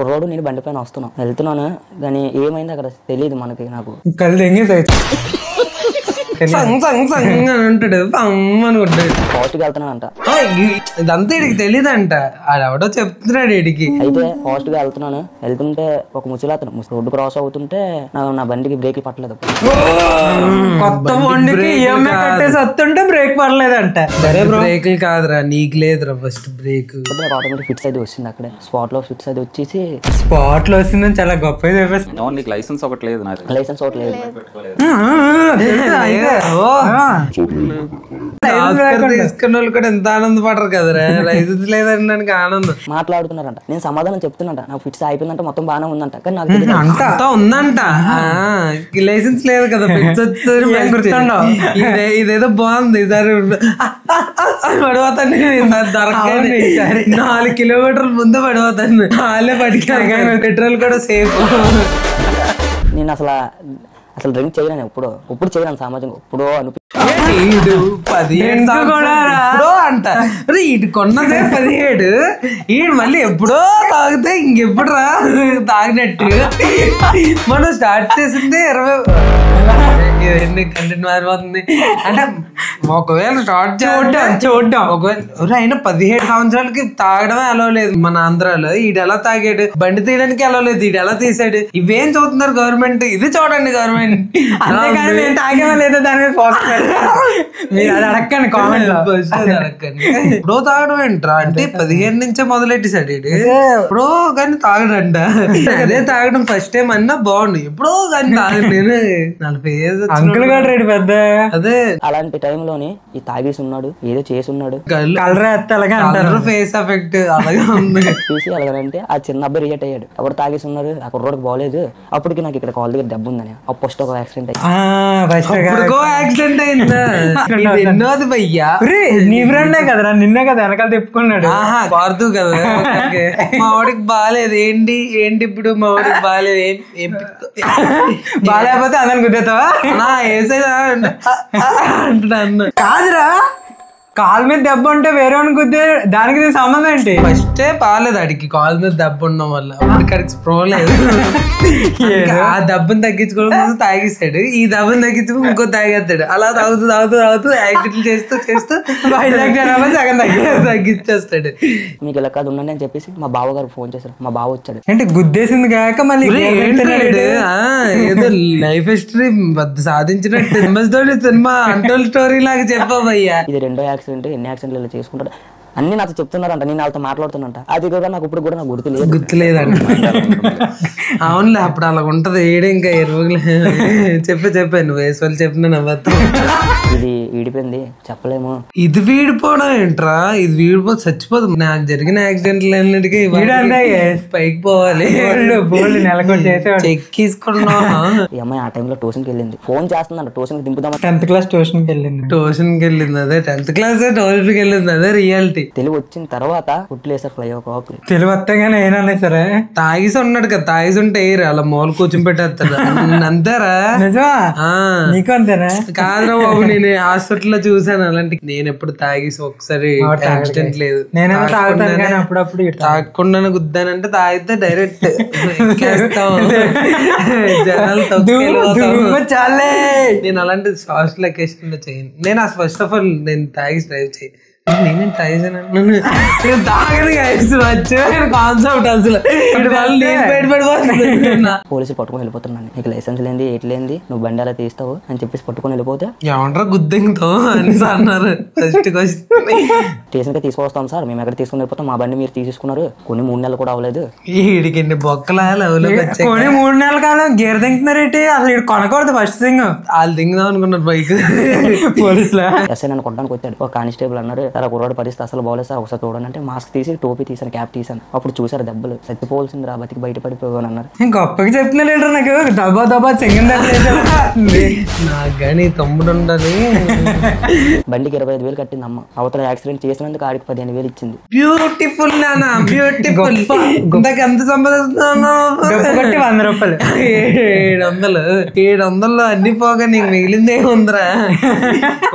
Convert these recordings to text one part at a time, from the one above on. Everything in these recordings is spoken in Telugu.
కుర్రోడు నేను బండి పైన వస్తున్నాను, వెళ్తున్నాను, కానీ ఏమైంది అక్కడ తెలియదు మనకి. నాకు అంటాడు ఫాస్ట్ గా వెళ్తున్నానంట. ఇదంతా ఇడికి తెలీదంట, ఆడెవడో చెప్తున్నాడు ఇడికి. అయితే ఫాస్ట్ గా వెళ్తున్నాను, వెళ్తుంటే ఒక ముసలాతను రోడ్డు క్రాస్ అవుతుంటే నా బండికి బ్రేక్లు పట్టలేదు. కొత్త వస్తుంటే బ్రేక్ పడలేదంట. బ్రేక్లు కాదురా, నీకు లేదురా ఫస్ట్ బ్రేక్. ఆటోమేటిక్ ఫిక్స్ అయితే వచ్చింది, అక్కడే స్పాట్ లో ఫిక్స్ అయితే వచ్చేసి స్పాట్ లో వచ్చిందని చాలా గొప్ప లైసెన్స్ ఒకటి లేదు, లైసెన్స్ ఒకటి లేదు. తీసుకున్న వాళ్ళు కూడా ఎంత ఆనందపడరు కదరా, లైసెన్స్ లేదనడానికి ఆనందం. మాట్లాడుతున్నారంట, నేను సమాధానం చెప్తున్నా, నాకు ఫిక్స్ అయిపోయిందంట, మొత్తం బాగానే ఉందంట, కానీ నాకు అంతా ఉందంట. లైసెన్స్ లేదు కదా, ఇదేదో బాగుంది ఈసారి పడిపోతాను, దొరకని 4 కిలోమీటర్ల ముందు పడిపోతాను, వాళ్ళే పడిపోతాను, పెట్రోల్ కూడా సేఫ్. నేను అసలు డ్రింక్ చేయలేను, ఎప్పుడు చేయలేను సమాజంగా, ఎప్పుడో అనిపి అంట ఈడు కొన్నదే 17, ఈడు మళ్ళీ ఎప్పుడో తాగితే ఇంకెప్పుడు రా తాగినట్టు. మనం స్టార్ట్ చేసింది 20 కంటెంట్ మారిపోతుంది అంటే. ఒకవేళ స్టార్ట్ చూడడం ఒకవేళ అయినా 17 సంవత్సరాలకి తాగడమే అలవ లేదు మన ఆంధ్రాలో. ఈడు ఎలా తాగాడు, బండి తీయడానికి అలవ లేదు, ఈడు ఎలా తీసాడు, ఇవేం చూస్తున్నారు గవర్నమెంట్, ఇది చూడండి గవర్నమెంట్. అంతేకాని మేము తాగేవా లేదా దాని మీద మీరు అది అడగండి కామెంట్ లో. ఇప్పుడు తాగడం ఏంట్రా అంటే 15 నుంచే మొదలెట్టేసాడు ఎప్పుడో కానీ తాగడంట. అదే తాగడం ఫస్ట్ టైం అన్నా బాగుండు, ఎప్పుడో కానీ తాగడు. నేను 40 ఏజ్ అంకుల్ గారు రెడీ పెద్ద. అదే అలాంటి టైంలోని ఈ తాగేసి ఉన్నాడు, ఏదో చేసి ఉన్నాడు, కలర్ అలాగే అంటారు, ఫేస్ ఎఫెక్ట్ అలాగే ఉంది. చూసి అలాగంటే ఆ చిన్న అబ్బాయి రియాక్ట్ అయ్యాడు, ఎవరు తాగేసి ఉన్నారు, ఆ కుర్రోడికి బాగలేదు, అప్పటికి నాకు ఇక్కడ కాల్ దగ్గర దెబ్బ ఉందని. ఫస్ట్ ఒక యాక్సిడెంట్ యాక్సిడెంట్ అయిందా, ఎన్నోది భయ్యా. నీ ఫ్రెండే కదరా, నిన్నే కదా వెనకాల తెప్పుకున్నాడు. పార్దు కదా, మా వాడికి బాగాలేదు ఏంటి ఇప్పుడు, మా వాడికి బాగాలేదు బాగాలేకపోతే అందరిని గుద్దేతావా అంటున్నా. కాదురా, కాలు మీద దెబ్బ ఉంటే వేరే గుద్దే, దానికి సంబంధం ఏంటి? ఫస్టే బాగాలేదు అడిగి, కాలు మీద దెబ్బ ఉండడం వల్ల అక్కడికి స్ప్రో లేదు. ఆ దెబ్బను తగ్గించుకోవడం కోసం తాగిస్తాడు, ఈ దెబ్బను తగ్గించుకుని ఇంకో తాగేస్తాడు, అలా తాగుతూ యాక్టివిటీ చేస్తూ సగం తగ్గించేస్తాడు. మీకు ఇలా కాదు ఉండండి అని చెప్పేసి మా బావ గారు ఫోన్ చేశారు, మా బావ వచ్చాడు. అంటే గుద్దేసింది కాక మళ్ళీ ఏదో లైఫ్ హిస్టరీ సాధించినట్టు సినిమా అంటోల్ స్టోరీ లాగా చెప్పవయ్యా. ఇది రెండో యాక్సిడెంట్, ఎన్ని యాక్సిడెంట్లు ఇలా చేసుకుంటాడు అన్ని నాతో చెప్తున్నారంట, నేను వాళ్ళతో మాట్లాడుతున్నంట. అది కూడా నాకు ఇప్పుడు కూడా నాకు గుర్తులేదంట. అవునులే, అప్పుడు అలా ఉంటది. ఏడు ఇంకా 20 చెప్పాను వయసు చెప్పిన నవ్వద్దు. ఇది వీడిపోయింది చెప్పలేము. ఇది వీడిపోవడం ఏంట్రా, ఇది వీడిపో చచ్చిపోదు. నాకు జరిగిన యాక్సిడెంట్లు అన్నిటికీ పైకి పోవాలి, ఎక్కిసుకున్నా. ఈ అమ్మాయి ఆ టైంలో ట్యూషన్కి వెళ్ళింది, ఫోన్ చేస్తుందంట, ట్యూషన్ కి దింపుదాం. 10th క్లాస్ ట్యూషన్కి వెళ్ళింది. అదే 10th క్లాస్ ట్యూషన్కి వెళ్ళింది, అదే రియాలిటీ. తెలుగు వచ్చిన తర్వాత కుట్లేసారు ఫ్లై ఓవర్. తెలుగు వస్తాగానే ఏనా సరే తాగిసి ఉన్నాడు కదా, తాగిసి ఉంటే అలా మూల కూర్చొని పెట్టేస్తాడు అంతేరా. నిజమా? నీకు అంతేనా? కాదురా బాబు, నేను హాస్పిటల్ లో చూసాను అలాంటి. నేను ఎప్పుడు తాగేసి ఒకసారి యాక్సిడెంట్ లేదు. నేను అప్పుడప్పుడు తాగకుండా గుద్దానంటే తాగితే డైరెక్ట్ జనాలు చాలే. నేను అలాంటి సోషల్ అకేషన్ లో చేయను. నేను ఫస్ట్ ఆఫ్ ఆల్ నేను తాగి డ్రైవ్ చేయను. నేనే కాన్సెప్ట్ అసలు పోలీసులు పట్టుకుని వెళ్ళిపోతున్నాను, నీకు లైసెన్స్ లేని ఎట్ లేని నువ్వు బండి అలా తీస్తావు అని చెప్పేసి పట్టుకుని వెళ్ళిపోతే ఏమంటారా గుద్దంతో అని అన్నారు. స్టేషన్ కి తీసుకొస్తాం సార్, మేము ఎక్కడ తీసుకుని వెళ్ళిపోతాం, మా బండి మీరు తీసుకున్నారు, కొన్ని 3 నెలలు కూడా అవ్వలేదు. వీడికి ఎన్ని బొక్కలా కొన్ని 3 నెలలు కాదు, గేర్ దింగుతున్నారేంటి అసలు? ఇటు కొనకూడదు ఫస్ట్ థింగ్. వాళ్ళు దింగుదాం అనుకున్నారు బైక్. పోలీసులు ఎస్ఐ నన్ను కొట్టడానికి వచ్చాడు. ఒక కానిస్టేబుల్ అన్నారు, సార్ కుర్రాడు పరిస్థితి అసలు బాగలేదు సార్, ఒకసారి చూడండి అంటే మాస్క్ తీసి టోపీ తీసాను, క్యాప్ తీసాను. అప్పుడు చూసారు దెబ్బలు, చచ్చిపోవాల్సింది రా, బతికి బయటపడిపోయాను అన్నారు. గొప్పగా చెప్తున్నాడు నాకు, దబా సింగం నాకు కానీ తమ్ముడు ఉండాలి. బండికి 25,000 కట్టింది అమ్మ, అవతల యాక్సిడెంట్ చేసినందుకు ఆడికి 15,000 ఇచ్చింది. బ్యూటిఫుల్ నాన్న, బ్యూటిఫుల్. ఎంత సంపాదిస్తున్నాను? 100 రూపాయలు. 700 అన్ని పోగా నీకు మిగిలిందే ఉందిరా.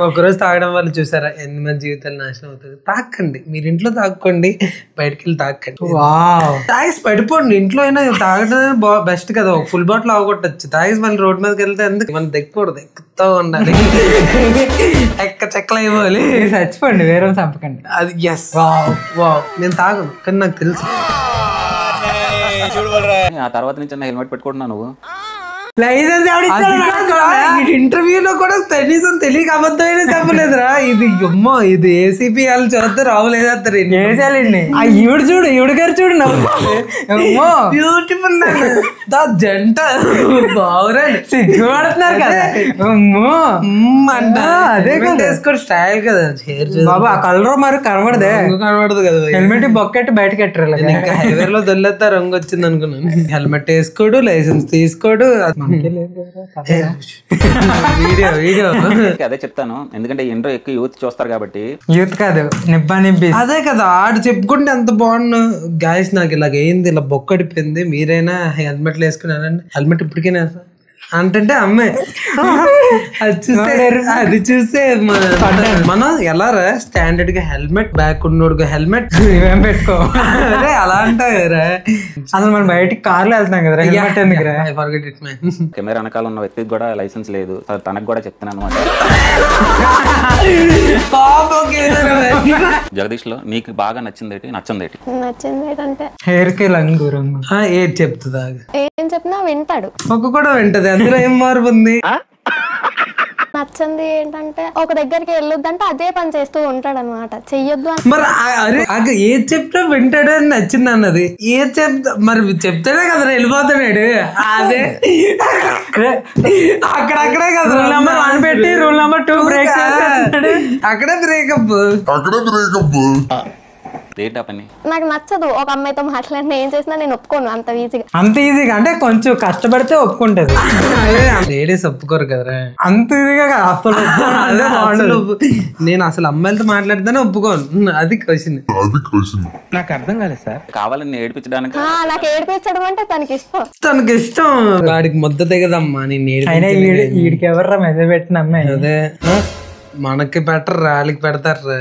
ఒకరోజు తాగడం వల్ల చూసారా ఎన్ని మంది జీవితాలు నాశనం అవుతుంది. తాకండి, మీరు ఇంట్లో తాక్కోండి, బయటకి వెళ్ళి తాకండి. వావ్, తాగేసి పడిపోండి. ఇంట్లో అయినా తాగడం బెస్ట్ కదా, ఒక ఫుల్ బాటిల్ అవగొట్టచ్చు. తాగేసి మళ్ళీ రోడ్ మీదకి వెళ్తే ఎందుకు, మనం దెక్కకూడదు, ఎక్కుతూ ఉండాలి, ఎక్క చెక్కలు అయిపోవాలి. చచ్చిపోండి, వేరే చంపకండి. అది ఎస్ వావ్. నేను తాగను కానీ నాకు తెలుసు. ఆ తర్వాత నుంచి హెల్మెట్ పెట్టుకుంటున్నా నువ్వు. లైసెన్స్ ఇంటర్వ్యూలో కూడా కనీసం తెలియక అబద్ధమైన చెప్పలేదురా. ఇది అమ్మో, ఇది ఏసీపీ వాళ్ళు చూస్తే రావులేదంటారు. వేసాలండి. ఈవిడ చూడు, ఈవిడ గారు చూడు, బ్యూటిఫుల్ జంట బాగురండి, సిగ్గుపడుతున్నారు కదా. అదే వేసుకోండి, స్టైల్ కదా. బాబు ఆ కలర్ మరి కనబడదే, కనబడదు కదా. హెల్మెట్ బొక్కెట్టి బయటకి ఎట్టరు. ఇంకా హైవే లో దొల్లేస్తా రంగు వచ్చింది అనుకున్నాను. హెల్మెట్ వేసుకోడు, లైసెన్స్ తీసుకోడు. వీడియో అదే చెప్తాను, ఎందుకంటే ఇంట్లో ఎక్కువ యూత్ చూస్తారు కాబట్టి. యూత్ కాదు, నిబ్బా నిబ్బి. అదే కదా, ఆడు చెప్పుకుంటే ఎంత బాగుండు. గాయస్ నాకు ఇలాగ అయింది, ఇలా బొక్కడిపోయింది, మీరైనా హెల్మెట్లు వేసుకున్నారండి. హెల్మెట్ ఇప్పటికైనా అంటే అమ్మాయి అది చూస్తే మనం ఎలా రా స్టాండర్డ్ గా హెల్మెట్, బ్యాక్ ఉన్నోడుగా హెల్మెట్ ఇవేం పెట్టుకో. అదే అలా అంటారా. అసలు మనం బయటికి కార్లో వెళ్తాం కదా, హెల్మెట్ ఎందుకురా? కెమెరా వెనకాల ఉన్న వ్యక్తికి కూడా లైసెన్స్ లేదు, తనకు కూడా చెప్తాను అనమాట. జగదీష్ లో నీకు బాగా నచ్చింది నచ్చందేటి? హెయిర్ కి రంగు రంగు ఏది చెప్తుందా? ఏం చెప్పినా వింటాడు. ఒక్క కూడా వింటది, అందులో ఏం మార్పు ఉంది? నచ్చింది ఏంటంటే ఒక దగ్గరికి వెళ్ళొద్దంటే అదే పని చేస్తూ ఉంటాడు అనమాట, చెయ్యొద్దు అని. మరి అరే ఏది చెప్తా వింటాడు అని నచ్చింది అన్నది. ఏది చెప్తా మరి చెప్తాడే కదా వెళ్ళిపోతున్నాడు. అదే అక్కడక్కడే కదా రూల్ నెంబర్ 1 పెట్టి రూల్ నెంబర్ 2 బ్రేక్ అక్కడే బ్రేకప్. పని నాకు నచ్చదు ఒక అమ్మాయితో మాట్లాడిన, ఏం చేసినా నేను ఒప్పుకోను అంత ఈజీగా. అంత ఈజీగా అంటే కొంచెం కష్టపడితే ఒప్పుకుంటది. లేడీస్ ఒప్పుకోరు కదరా అంత ఈజీగా అసలు. నేను అసలు అమ్మాయిలతో మాట్లాడితేనే ఒప్పుకోను. అది క్వశ్చన్. నాకు అర్థం కాలేదు సార్. కావాలని ఏడిపించడానికి నాకు ఏడిపించడం అంటే తనకి ఇష్టం. తనకి ఇష్టం. వాడికి ముద్ద దిగదమ్మా నేను. అయినా వీడికి ఎవర్రా మెసేజ్ పెట్టిన అమ్మాయి? అదే మనకి పెట్టరు, వాళ్ళకి పెడతారు.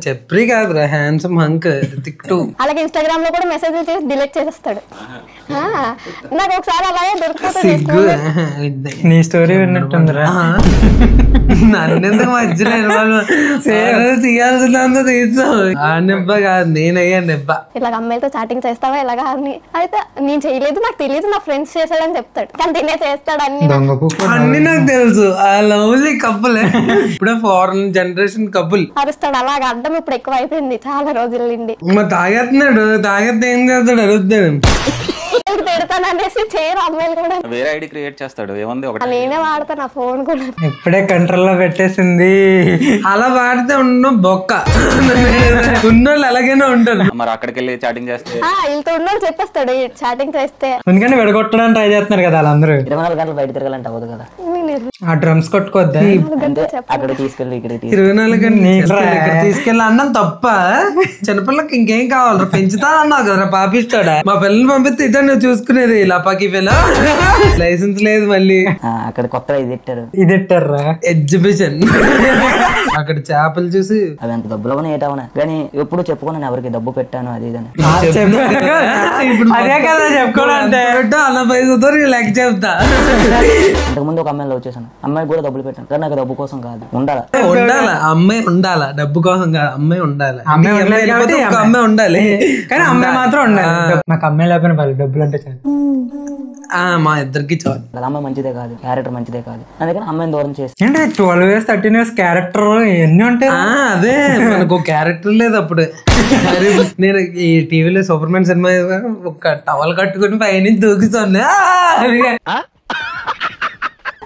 చెప్పరి కాదురా, హ్యాండ్సమ్ హంక్ టిక్. అలాగే ఇన్స్టాగ్రామ్ లో కూడా మెసేజ్లు చేసి డిలీట్ చేసేస్తాడు. నాకు ఒకసారి అలాగే దొరికిపోతుంది. నీ స్టోరీ విన్నట్టుందిరా. నన్నెందుకు మధ్యలో తీయాల్సిందంతా తీస్తావు. ఆ నిబ్బ కాదు, నేనయ్యా నిబ్బ. ఇలాగ అమ్మాయిలతో చాటింగ్ చేస్తావా ఇలాగా అని అయితే నేను చేయలేదు, నాకు తెలియదు, నా ఫ్రెండ్స్ చేశాడని చెప్తాడు. కానీ తినే చేస్తాడు అన్ని నాకు తెలుసు. ఆ లవ్లీ కప్పులే ఇప్పుడే ఫారెన్ జనరేషన్ కపుల్ అరుస్తాడు. అలాగ అడ్డం ఇప్పుడు ఎక్కువ అయిపోయింది చాలా రోజుల నుండి. తాగేస్తున్నాడు, తాగేస్తే ఏం చేస్తాడు అడుగుతాడు. పెడతాను అనేసి చేయరు అమ్మాయిలు కూడా. వేరే ఐడి క్రియేట్ చేస్తాడు, ఏముంది ఒకటి నేనే వాడతా నా ఫోన్ కూడా. ఇప్పుడే కంట్రోల్ లో పెట్టేసింది. అలా వాడితే ఉన్న బొక్క ఉన్నోళ్ళు అలాగైనా ఉంటారు. మరి అక్కడికి వెళ్ళి చాటింగ్ చేస్తే వీళ్ళతో ఉన్నోళ్ళు చెప్పేస్తాడు చాటింగ్ చేస్తే. ఎందుకంటే విడగొట్టడానికి ట్రై చేస్తున్నారు కదా వాళ్ళందరూ. 24 గంటలు బయట తిరగాలంటే అవ్వదు కదా. ఆ డ్రమ్స్ కొట్టుకోద్దా? అక్కడ తీసుకెళ్ళి ఇక్కడ 24 గంటలు తీసుకెళ్ళి అన్నం తప్ప. చిన్నపిల్లకి ఇంకేం కావాలి? పెంచుతా అన్నావు కదా, పాపిస్తాడా? మా పిల్లల్ని పంపిస్తే ఇద్దరు నువ్వు చూసుకునేది లపాకి పిల్ల. లైసెన్స్ లేదు మళ్ళీ. అక్కడ కొత్తగా ఇది ఎట్టారా ఎగ్జిబిషన్. అక్కడ చేపలు చూసి అవి అంత డబ్బులో ఏటవనా కానీ ఎప్పుడు చెప్పుకున్నాను ఎవరికి డబ్బు పెట్టాను అది ఇదని. ఇప్పుడు అదే కదా చెప్పుకోవాలంటే అలా పైసతో లెక్క చెప్తా. అంతకుముందు ఒక అమ్మాయిని లవ్ చేశాను, అమ్మాయికి కూడా డబ్బులు పెట్టాను కానీ నాకు డబ్బు కోసం కాదు. ఉండాలా అమ్మాయి ఉండాలా, డబ్బు కోసం కాదు. అమ్మాయి ఉండాలి, అమ్మాయి ఉండాలి కానీ అమ్మాయి మాత్రం ఉండాలి. నాకు అమ్మాయి లేకపోయినా వాళ్ళు డబ్బులు అంటే చాలు. మా ఇద్దరికి చాలు. అమ్మాయి మంచిదే కాదు, క్యారెక్టర్ మంచిదే కాదు, అందుకని అమ్మాయిని దూరం చేసి. ఏంటి 12 years 13 years క్యారెక్టర్ ఎన్ని ఉంటాయి? అదే మనకు క్యారెక్టర్ లేదు అప్పుడు. నేను ఈ టీవీలో సూపర్ మ్యాన్ సినిమా ఒక టవల్ కట్టుకుని పైనుంచి దూకుతాను.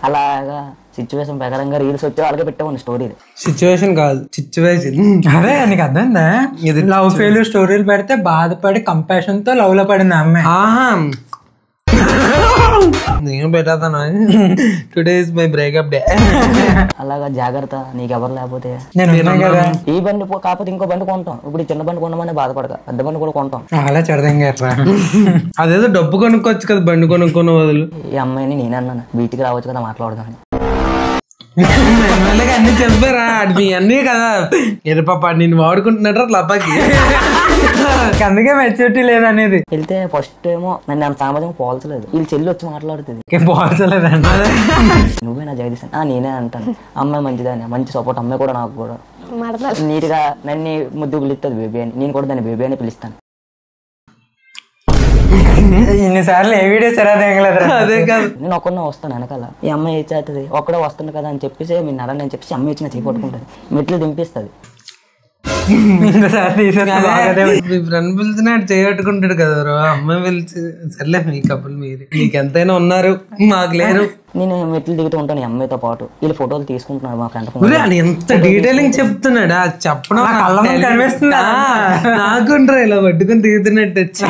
అలాగా సిచ్యువేషన్ ప్రకారంగా రీల్స్ వచ్చే వాళ్ళకే పెట్టాము స్టోరీ. సిచ్యువేషన్ కాదు, సిచ్యువేషన్. అదే నీకు అర్థమైందా? ఇది లవ్ ఫెయిల్యూర్ స్టోరీలు పెడితే బాధపడి కంపాషన్ తో లవ్ లో పడింది అమ్మాయి. నేను పెట్టాను today is my breakup day. అలాగా జాగ్రత్త, నీకెవరు లేకపోతే. ఈ బండి కాకపోతే ఇంకో బండి కొంటాం. ఇప్పుడు చిన్న బండి కొనమని బాధపడక పెద్ద బండి కూడా కొంటాం. అలా చెడదంగా అదేదో డబ్బు కొనుక్కోవచ్చు కదా బండి కొనుక్కున్న బదులు. ఈ అమ్మాయిని నేను అన్నాను బీటికి రావచ్చు కదా మాట్లాడదామని. మెల్లగా అన్ని చెప్పారా మీ అన్నీ కదా ఏదో పాప నేను వాడుకుంటున్నాడు లబ్బాకి అందుకే మెచ్యూరిటీ లేదనేది. వెళ్తే ఫస్ట్ ఏమో నన్ను అంత సామాజికంగా పోల్చలేదు. వీళ్ళు చెల్లి వచ్చి మాట్లాడుతుంది, పోల్చలేదండి. నువ్వే నా జగదీశ్ నేనే అంటాను. అమ్మాయి మంచిదని, మంచి సపోర్ట్ అమ్మాయి కూడా, నాకు కూడా నీట్ గా నన్ను ముద్దు పిలుస్తుంది బేబీ అని, నేను కూడా దాన్ని బేబీ అని పిలుస్తాను. ఇన్నిసార్లు ఏ వీడియో సరిగ్గా అదే కాదు నేను ఒక్కడనే వస్తాను వెనకాల, ఈ అమ్మాయి ఇచ్చేస్తుంది ఒక్కడే వస్తుంది కదా అని చెప్పేసి మీరు నడని అని చెప్పేసి అమ్మాయి ఇచ్చిన చేయి పట్టుకుంటుంది, మెట్లు దింపిస్తుంది. మీ ఫ్రెండ్ పిలిచినాడు చేయట్టుకుంటాడు కదా అమ్మాయి పిలిచి సర్లే మీ కప్పులు మీరు మీకు ఎంతైనా ఉన్నారు మాకు లేరు. నేను మెట్లు దిగుతూ ఉంటాను ఈ అమ్మాయితో పాటు, వీళ్ళు ఫోటోలు తీసుకుంటున్నారు మా ఫ్రెండ్. అని ఎంత డీటెయిలింగ్ చెప్తున్నాడు చెప్పడం కనిపిస్తుంది నాకుంటారా ఇలా పట్టుకుని దిగుతున్నట్టు వచ్చి.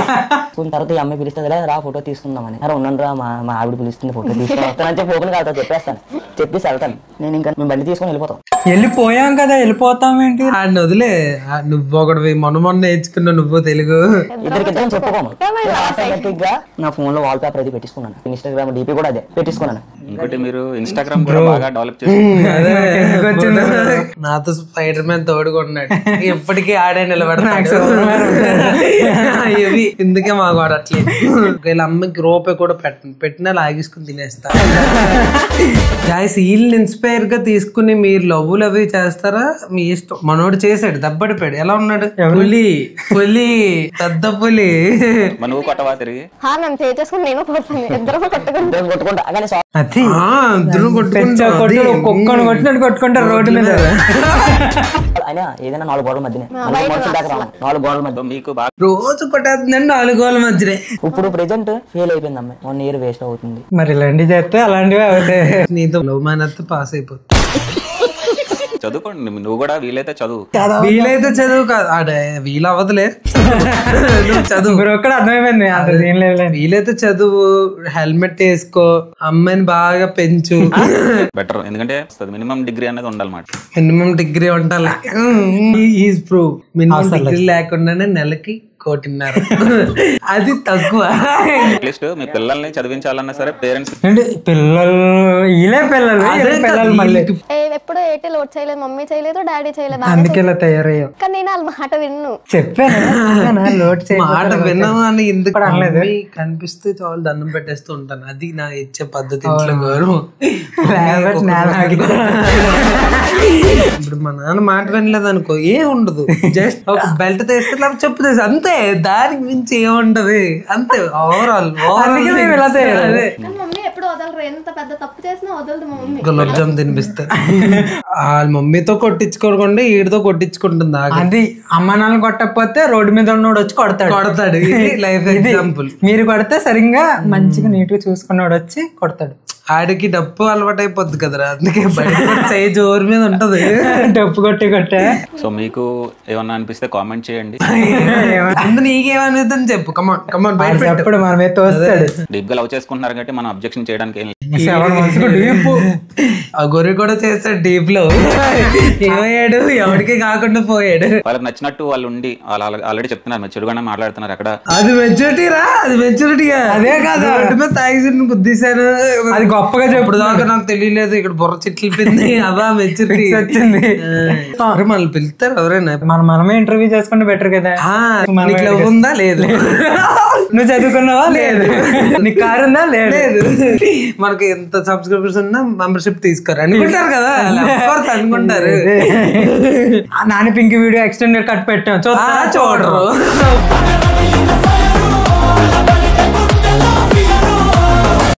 తర్వాత ఈ అమ్మాయి పిలుస్తుంది రా ఫోటో తీసుకుందామని, అరే ఉన్నాను రా మా ఆవిడ పిలుస్తుంది ఫోటో తీసుకుని వస్తానని చెప్పి ఓపెన్ కాదు చెప్పేస్తాను, చెప్పేసి వెళ్తాను. నేను ఇంకా మేము బండి తీసుకొని వెళ్ళిపోతాం. వెళ్ళిపోయాం కదా వెళ్ళిపోతాం ఏంటి ఆడిని వదిలే నువ్వు ఒకటి మొన్న నేర్చుకున్నావు నువ్వు తెలుగు ఇద్దరికిద్దరం చెప్పుకోము. గా నా ఫోన్ లో వాల్ పేపర్ అది పెట్టించుకున్నాను, ఇన్స్టాగ్రామ్ డీపీ కూడా అదే పెట్టించుకున్నాను. ఇంకోటి మీరు ఇన్స్టాగ్రామ్ కూడా బాగా డెవలప్ చేసి నాతో స్పైడర్ మ్యాన్ తోడుకున్నాడు ఎప్పటికీ ఆడే నిలబడతాడు. ఇవి ఇందుకే మాకు ఆడట్లేదు. వీళ్ళ అమ్మకి రూపాయి కూడా పెట్టినా లాగేసుకుని తినేస్తా. గాయస్ వీళ్ళని ఇన్స్పైర్ గా తీసుకుని మీరు లవ్వులు అవి చేస్తారా మీ ఇష్టం. మనోడు చేసాడు దబ్బడిపోయాడు. ఎలా ఉన్నాడు? పులి పులి పెద్ద పులి. నువ్వు కొట్టవా తిరిగి? నన్ను చేసుకుని నేను కొడతాను, ఇద్దరు కొట్టుకుంటా కానీ కుక్కను కొట్టినట్టు కొట్టుకుంటారు రోడ్డు మీద. అయినా ఏదైనా 4 గోడల మధ్యనే, 4 గోడల మధ్య మీకు బాగా రోజు కొట్టేస్తుందండి 4 గోడల మధ్యనే. ఇప్పుడు ప్రెజెంట్ ఫెయిల్ అయిపోయింది అమ్మాయి, 1 year వేస్ట్ అవుతుంది. మరి ఇలాంటివి చేస్తే అలాంటివి అవుతాయి. నీతో లవ్ మానేస్తే పాస్ అయిపోతుంది. చదువుకోండి నువ్వు కూడా, వీలైతే చదువు. వీలైతే చదువు కాదు ఆడే వీలు అవ్వదులే చదువు ఒక్కడ అర్థమైపోయింది. వీలైతే చదువు, హెల్మెట్ వేసుకో, అమ్మాయిని బాగా పెంచు. బెటర్, ఎందుకంటే మినిమం డిగ్రీ అనేది ఉండాలన్నమాట. మినిమం డిగ్రీ ఉండాలి. ఈజ్ ప్రూవ్ మినిమం డిగ్రీ లేకుండానే నెలకి 1.5 అది తక్కువ. అట్లీస్ట్ మీ పిల్లల్ని చదివించాలన్నా సరే పేరెంట్స్ పిల్లలు మళ్ళీ ఎప్పుడు ఏటీ లోడ్ చేయలేదు, మమ్మీ చేయలేదు, డాడీ చేయలేదు, అందుకే ఇలా తయారయ్యావు. కానీ నేను వాళ్ళ మాట విన్ను. చెప్పాను లోడ్ మాట విన్నావా అని ఎందుకు అనలేదు. కనిపిస్తే చాలు దండం పెట్టేస్తూ ఉంటాను. అది నా ఇచ్చే పద్ధతి. ఇంట్లో గౌరవం. ఇప్పుడు మా నాన్న మాట వినలేదు అనుకో ఏం ఉండదు, జస్ట్ ఒక బెల్ట్ తెస్తే చెప్పు తెసి అంతే, దానికి మించి ఏముంటది అంతే. ఓవరాల్ మమ్మీ ఎప్పుడు వదలరు, ఎంత పెద్ద తప్పు చేసినా వదలదు మా మమ్మీ. గులాబ్ జామ్ తినిపిస్తారు. వాళ్ళ మమ్మీతో కొట్టించుకోకుండా వీడితో కొట్టించుకుంటుంది. అది అమ్మ నాన్న కొట్టకపోతే రోడ్డు మీద ఉన్నోడు వచ్చి కొడతాడు. Life example. మీరు కొడితే సరిగ్గా మంచిగా నీట్ గా చూసుకున్నాడు వచ్చి కొడతాడు. ఆడికి డప్పు అలవాటు అయిపోద్ది కదరా, అందుకే చేయి జోరు మీద ఉంటది డప్పు కొట్టే. సో మీకు ఏమన్నా అనిపిస్తే కామెంట్ చేయండి. అందరూ నీకేమనిద్దని చెప్పు. కమాన్ కమాన్ బయట ఎప్పుడు మన మీద తోస్తాడు. డీప్ గా లవ్ చేసుకుంటున్నారు కాబట్టి మనం అబ్జెక్షన్ చేయడానికి ఏం లేదు. ఆ గొర్రె కూడా చేస్తాడు డీప్ లో. ఏమయ్యాడు, ఎవరికి కాకుండా పోయాడు. వాళ్ళకి నచ్చినట్టు వాళ్ళు ఉండి వాళ్ళు ఆల్రెడీ చెప్తున్నారు, చెడుగానే మాట్లాడుతున్నారు అక్కడ. అది మెచ్యూరిటీ రా, అది మెచ్యూరిటీగా. అదే కాదు రోడ్డు మీద తాగి గుద్దేశాను, అది గొప్పగా చెప్పుడు దాకా నాకు తెలియలేదు. ఇక్కడ బుర్ర చిట్లిపోయింది. అదా మెచ్యూరిటీ వచ్చింది. మళ్ళీ పిలుస్తారు ఎవరైనా. మనమే ఇంటర్వ్యూ చేసుకుంటే బెటర్ కదా. నీకు లవ్ ఉందా? లేదు. నువ్వు చదువుకున్నావా? లేదు. నీకు కారు ఉందా? లేదు. మనకి ఎంత సబ్స్క్రైబర్స్ ఉన్నా మెంబర్షిప్ తీసుకోరు అనుకుంటారు కదా, అనుకుంటారు. Nani pink video extended cut పెట్టాం, చూడరు.